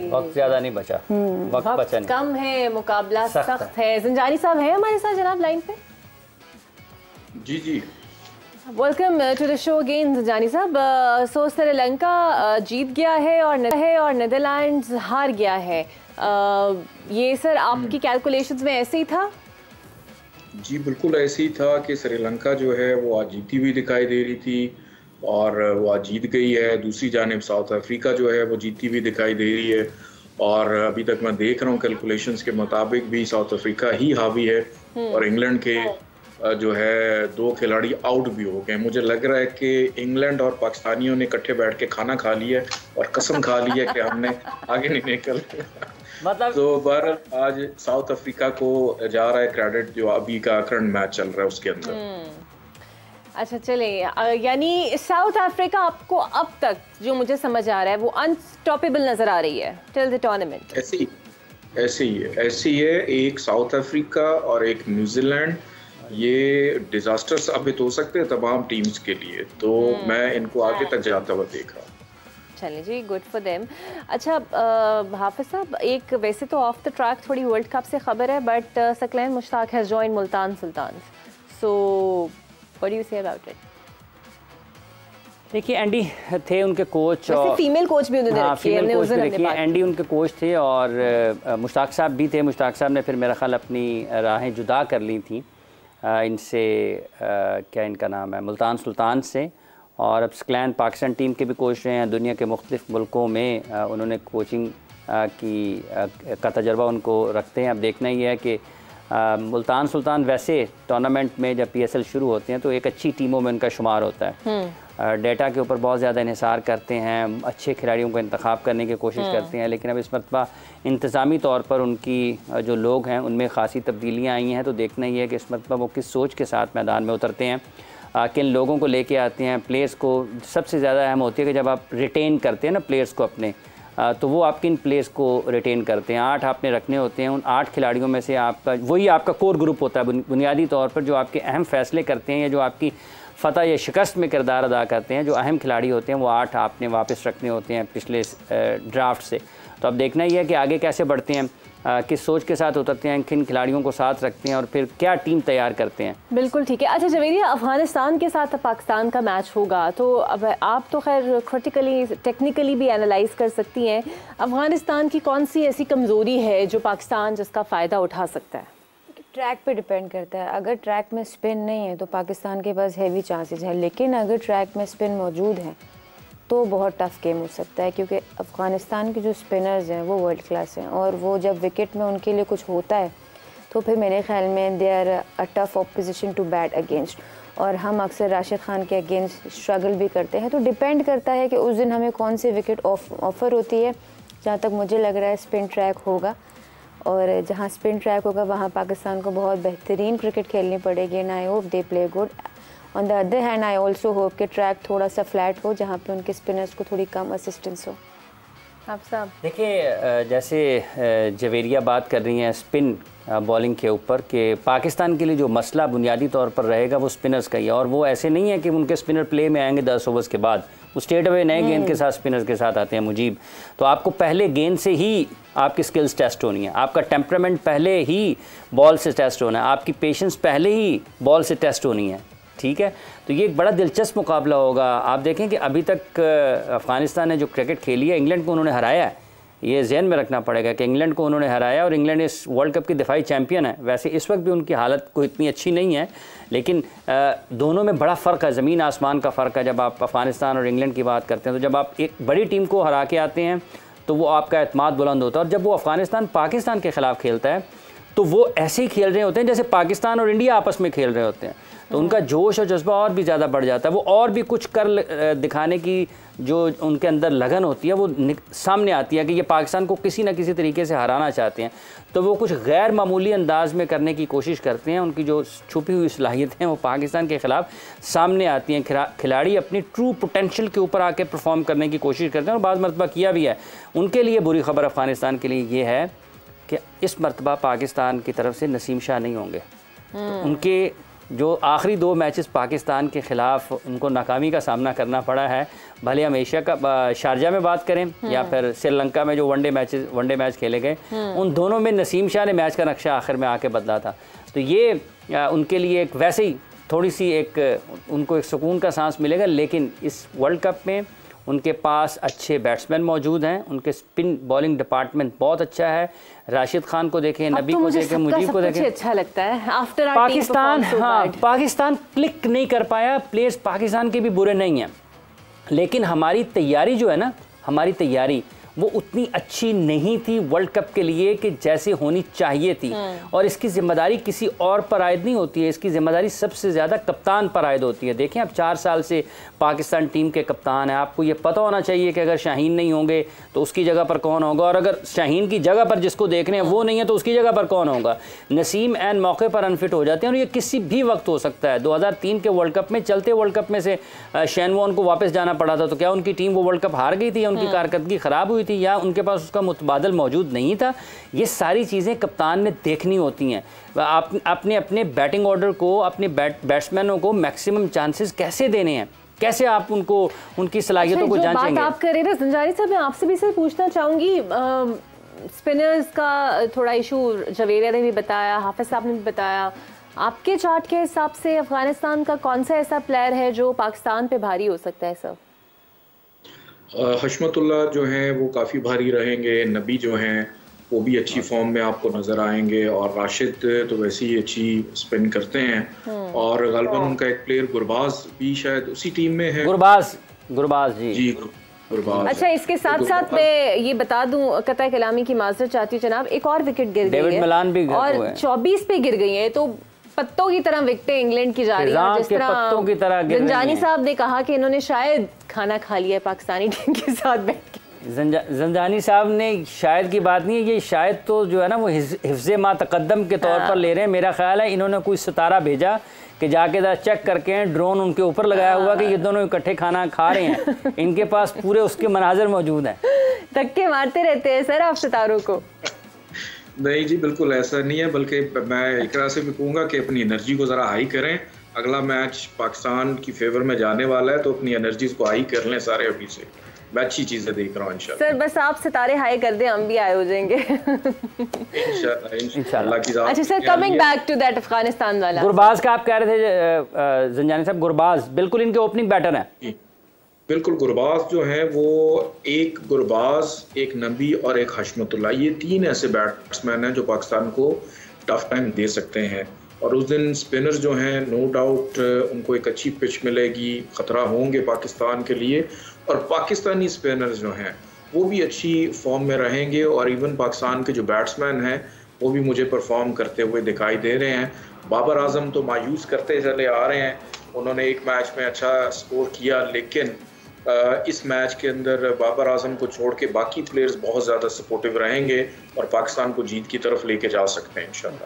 वक्त ज़्यादा नहीं बचा, वक्त बचा नहीं, कम है, मुकाबला सख्त है। ज़ंजानी साहब हैं हमारे साथ जनाब लाइन पे? जी जी, welcome to the show again Zanjani साहब। सो श्रीलंका जीत गया है और नीदरलैंड्स हार गया है। ये सर आपकी कैलकुलेशंस में ऐसे ही था? जी बिल्कुल ऐसे ही था कि श्रीलंका जो है वो आज जीती हुई दिखाई दे रही थी और वो आज जीत गई है। दूसरी जानिब साउथ अफ्रीका जो है वो जीती हुई दिखाई दे रही है और अभी तक मैं देख रहा हूँ कैलकुलेशंस के मुताबिक भी साउथ अफ्रीका ही हावी है और इंग्लैंड के जो है 2 खिलाड़ी आउट भी हो गए। मुझे लग रहा है कि इंग्लैंड और पाकिस्तानियों ने इकट्ठे बैठ के खाना खा लिया और कसम खा ली है कि हमने आगे नहीं निकल मतलब तो बहरहाल आज साउथ अफ्रीका को जा रहा है क्रेडिट जो अभी का करंट मैच चल रहा है उसके अंदर। अच्छा चले, यानी साउथ अफ्रीका आपको अब तक जो मुझे समझ आ रहा है वो अनस्टॉपेबल नजर आ रही है टिल द टूर्नामेंट। ऐसे ही है। एक साउथ अफ्रीका और एक न्यूजीलैंड ये डिजास्टर साबित हो सकते हैं तमाम टीम्स के लिए, तो मैं इनको आगे तक जाता हुआ देख रहा हूँ। चलिए जी, गुड फॉर देम। अच्छा हाफिज साहब, एक वैसे तो ऑफ द ट्रैक थोड़ी वर्ल्ड कप से खबर है but Saqlain Mushtaq has join Multan Sultan, so what do you say about it? देखिए एंडी थे उनके कोच और फीमेल कोच भी उन्होंने रखी है, हमने उस दिन देखिए एंडी उनके कोच थे और मुश्ताक साहब भी थे। मुश्ताक साहब ने फिर मेरा ख्याल अपनी राहें जुदा कर ली थी इनसे, क्या इनका नाम है, मुल्तान सुल्तान से, और अब सकलैन पाकिस्तान टीम के भी कोच रहे हैं। दुनिया के मुख्तलिफ मुल्कों में उन्होंने कोचिंग का तजर्बा उनको रखते हैं। अब देखना ही है कि मुल्तान सुल्तान वैसे टूर्नामेंट में जब PSL शुरू होते हैं तो एक अच्छी टीमों में उनका शुमार होता है। डेटा के ऊपर बहुत ज़्यादा इन्हिसार करते हैं, अच्छे खिलाड़ियों को इंतखाब करने की कोशिश करते हैं, लेकिन अब इस मरतबा इंतज़ामी तौर पर उनकी जो लोग हैं उनमें ख़ासी तब्दीलियाँ आई हैं। तो देखना ही है कि इस मरतबा वो किस सोच के साथ मैदान में उतरते हैं, किन लोगों को लेके आते हैं। प्लेयर्स को सबसे ज़्यादा अहम होती है कि जब आप रिटेन करते हैं ना प्लेयर्स को अपने, तो वो आप किन प्लेयर्स को रिटेन करते हैं। 8 आपने रखने होते हैं, उन 8 खिलाड़ियों में से आपका वही आपका कोर ग्रुप होता है बुनियादी तौर पर, जो आपके अहम फ़ैसले करते हैं या जो आपकी फ़तह या शिकस्त में किरदार अदा करते हैं। जो अहम खिलाड़ी होते हैं वो 8 आपने वापस रखने होते हैं पिछले ड्राफ्ट से। तो अब देखना ही है कि आगे कैसे बढ़ते हैं, किस सोच के साथ उतरते हैं, किन खिलाड़ियों को साथ रखते हैं और फिर क्या टीम तैयार करते हैं। बिल्कुल ठीक है। अच्छा जवेरिया, अफगानिस्तान के साथ पाकिस्तान का मैच होगा तो अब आप तो खैर क्रिटिकली टेक्निकली भी एनालाइज कर सकती हैं, अफगानिस्तान की कौन सी ऐसी कमज़ोरी है जो पाकिस्तान जिसका फ़ायदा उठा सकता है? ट्रैक पे डिपेंड करता है। अगर ट्रैक में स्पिन नहीं है तो पाकिस्तान के पास हैवी चांसेस है, लेकिन अगर ट्रैक में स्पिन मौजूद है तो बहुत टफ गेम हो सकता है, क्योंकि अफ़गानिस्तान के जो स्पिनर्स हैं वो वर्ल्ड क्लास हैं और वो जब विकेट में उनके लिए कुछ होता है तो फिर मेरे ख्याल में they are a tough opposition to bat against, और हम अक्सर राशिद खान के अगेंस्ट स्ट्रगल भी करते हैं। तो डिपेंड करता है कि उस दिन हमें कौन सी विकेट ऑफ़र होती है। जहाँ तक मुझे लग रहा है स्पिन ट्रैक होगा, और जहाँ स्पिन ट्रैक होगा वहाँ पाकिस्तान को बहुत बेहतरीन क्रिकेट खेलनी पड़ेगी and I hope they play good. On the other hand I also hope कि ट्रैक थोड़ा सा फ्लैट हो जहाँ पे उनके स्पिनर्स को थोड़ी कम असिस्टेंस हो। आप साहब देखिए, जैसे जवेरिया बात कर रही हैं स्पिन बॉलिंग के ऊपर, कि पाकिस्तान के लिए जो मसला बुनियादी तौर पर रहेगा वो स्पिनर्स का ही है, और वो ऐसे नहीं है कि उनके स्पिनर प्ले में आएंगे 10 ओवर्स के बाद, वो स्ट्रेट अवे नए गेंद के साथ स्पिनर्स के साथ आते हैं मुजीब। तो आपको पहले गेंद से ही आपकी स्किल्स टेस्ट होनी है, आपका टेम्परामेंट पहले ही बॉल से टेस्ट होना है, आपकी पेशेंस पहले ही बॉल से टेस्ट होनी है, ठीक है। तो ये एक बड़ा दिलचस्प मुकाबला होगा। आप देखें कि अभी तक अफ़गानिस्तान ने जो क्रिकेट खेली है, इंग्लैंड को उन्होंने हराया है, ये जहन में रखना पड़ेगा कि इंग्लैंड को उन्होंने हराया और इंग्लैंड इस वर्ल्ड कप की दिफाई चैंपियन है। वैसे इस वक्त भी उनकी हालत कोई इतनी अच्छी नहीं है, लेकिन दोनों में बड़ा फ़र्क है, ज़मीन आसमान का फ़र्क है। जब आप अफ़गानिस्तान और इंग्लैंड की बात करते हैं तो जब आप एक बड़ी टीम को हरा के आते हैं तो वो आपका एतमाद बुलंद होता है, और जब वो अफ़गानिस्तान पाकिस्तान के ख़िलाफ़ खेलता है तो वो ऐसे ही खेल रहे होते हैं जैसे पाकिस्तान और इंडिया आपस में खेल रहे होते हैं, तो उनका जोश और जज्बा और भी ज़्यादा बढ़ जाता है। वो और भी कुछ कर दिखाने की जो उनके अंदर लगन होती है वो सामने आती है कि ये पाकिस्तान को किसी न किसी तरीके से हराना चाहते हैं, तो वो कुछ गैर मामूली अंदाज में करने की कोशिश करते हैं। उनकी जो छुपी हुई सलाहियतें वो पाकिस्तान के ख़िलाफ़ सामने आती हैं। खिलाड़ी अपनी ट्रू पोटेंशियल के ऊपर आके परफॉर्म करने की कोशिश करते हैं और बाद मरतबा किया भी है। उनके लिए बुरी खबर अफ़गानिस्तान के लिए ये है कि इस मरतबा पाकिस्तान की तरफ से नसीम शाह नहीं होंगे। तो उनके जो आखिरी 2 मैचेस पाकिस्तान के ख़िलाफ़ उनको नाकामी का सामना करना पड़ा है, भले हम एशिया का शारजा में बात करें या फिर श्रीलंका में जो वनडे मैच खेले गए, उन दोनों में नसीम शाह ने मैच का नक्शा आखिर में आके बदला था। तो ये उनके लिए एक वैसे ही थोड़ी सी उनको एक सुकून का सांस मिलेगा। लेकिन इस वर्ल्ड कप में उनके पास अच्छे बैट्समैन मौजूद हैं, उनके स्पिन बॉलिंग डिपार्टमेंट बहुत अच्छा है। राशिद खान को देखें, नबी को देखें, मुजीब को देखें। अच्छा लगता है आफ्टर पाकिस्तान, हाँ पाकिस्तान क्लिक नहीं कर पाया। प्लेयर्स पाकिस्तान के भी बुरे नहीं हैं, लेकिन हमारी तैयारी जो है ना, हमारी तैयारी वो उतनी अच्छी नहीं थी वर्ल्ड कप के लिए कि जैसे होनी चाहिए थी। और इसकी जिम्मेदारी किसी और पर आयद नहीं होती है, इसकी जिम्मेदारी सबसे ज़्यादा कप्तान पर आयद होती है। देखें, आप 4 साल से पाकिस्तान टीम के कप्तान हैं, आपको ये पता होना चाहिए कि अगर शाहीन नहीं होंगे तो उसकी जगह पर कौन होगा, और अगर शाहीन की जगह पर जिसको देख रहे हैं वो नहीं है तो उसकी जगह पर कौन होगा। नसीम एन मौके पर अनफिट हो जाते हैं और ये किसी भी वक्त हो सकता है। 2003 के वर्ल्ड कप में, चलते वर्ल्ड कप में से शेन वॉर्न को वापस जाना पड़ा था, तो क्या उनकी टीम वो वर्ल्ड कप हार गई थी या उनकी कारकर्दगी ख़राब हुई थी या उनके पास उसका मुतबादल मौजूद नहीं था? ये सारी चीज़ें कप्तान ने देखनी होती हैं। आप अपने बैटिंग ऑर्डर को, अपने बैट्समैनों को मैक्सिमम चांसेस कैसे देने हैं, कैसे आप उनको उनकी सलाहियतों को जांचेंगे। बात आप कर रहे हैं जंजानी साहब, मैं आपसे भी सिर्फ पूछना चाहूँगी, स्पिनर्स का थोड़ा इशू जवेरिया ने भी बताया, हाफिज साहब ने भी बताया। आपके चार्ट के हिसाब से अफगानिस्तान का कौन सा ऐसा प्लेयर है जो पाकिस्तान पे भारी हो सकता है सर? हशमतुल्लाह जो हैं वो काफ़ी भारी रहेंगे, नबी जो हैं वो भी अच्छी फॉर्म में आपको नज़र आएंगे, और राशिद तो वैसे ही अच्छी स्पिन करते हैं। और गालबन उनका एक प्लेयर गुरबाज भी शायद उसी टीम में है। गुरबाज जी गुरबाज। अच्छा, इसके साथ साथ मैं ये बता दूं, कतई कलामी की माजरत चाहती हूँ जनाब, एक और विकेट गिर गई है और 24 पे गिर गई है, तो पत्तों की तरह विकेटें इंग्लैंड की जा रही है। जिस तरह जंजानी साहब ने कहा कि इन्होंने शायद खाना खा लिया है पाकिस्तानी टीम के साथ बैठ के। जंजानी साहब ने शायद की बात नहीं है, ये शायद तो जो है ना वो हिफ्ज़े मा तक़द्दम के तौर पर ले रहे हैं। मेरा ख्याल है इन्होंने कोई सितारा भेजा कि जाके ज़रा चेक करके, ड्रोन उनके ऊपर लगाया हुआ कि ये दोनों इकट्ठे खाना खा रहे हैं, इनके पास पूरे उसके मनाजर मौजूद हैं। धक्के मारते रहते हैं सर आप सितारों को। नहीं जी, बिल्कुल ऐसा नहीं है, बल्कि मैं इकरा से भी कहूँगा कि अपनी एनर्जी को ज़रा हाई करें। अगला मैच पाकिस्तान की फेवर में जाने वाला है, तो अपनी एनर्जीज को हाई कर लें सारे अभी से। मैं अच्छी चीज़ें देख रहा हूँ इंशाल्लाह। सर बस आप सितारे हाई कर दें, हम भी आए हो जाएंगे इंशाल्लाह की ज़ात। अच्छा sir, coming back to that Afghanistan वाला गुरबाज का आप कह रहे थे जंजानी साहब, गुरबाज बिल्कुल इनके ओपनिंग बैटर हैं। बिल्कुल, गुरबाज जो है वो एक गुरबाज, एक नबी और एक हशमतुल्लाह, ये 3 ऐसे बैट्समैन हैं जो पाकिस्तान को टफ टाइम दे सकते हैं। और उस दिन स्पिनर्स जो हैं नो डाउट उनको एक अच्छी पिच मिलेगी, ख़तरा होंगे पाकिस्तान के लिए। और पाकिस्तानी स्पिनर्स जो हैं वो भी अच्छी फॉर्म में रहेंगे, और इवन पाकिस्तान के जो बैट्समैन हैं वो भी मुझे परफॉर्म करते हुए दिखाई दे रहे हैं। बाबर आजम तो मायूस करते चले आ रहे हैं, उन्होंने एक मैच में अच्छा स्कोर किया, लेकिन इस मैच के अंदर बाबर आजम को छोड़ के बाकी प्लेयर्स बहुत ज़्यादा सपोर्टिव रहेंगे और पाकिस्तान को जीत की तरफ लेके जा सकते हैं इंशाल्लाह।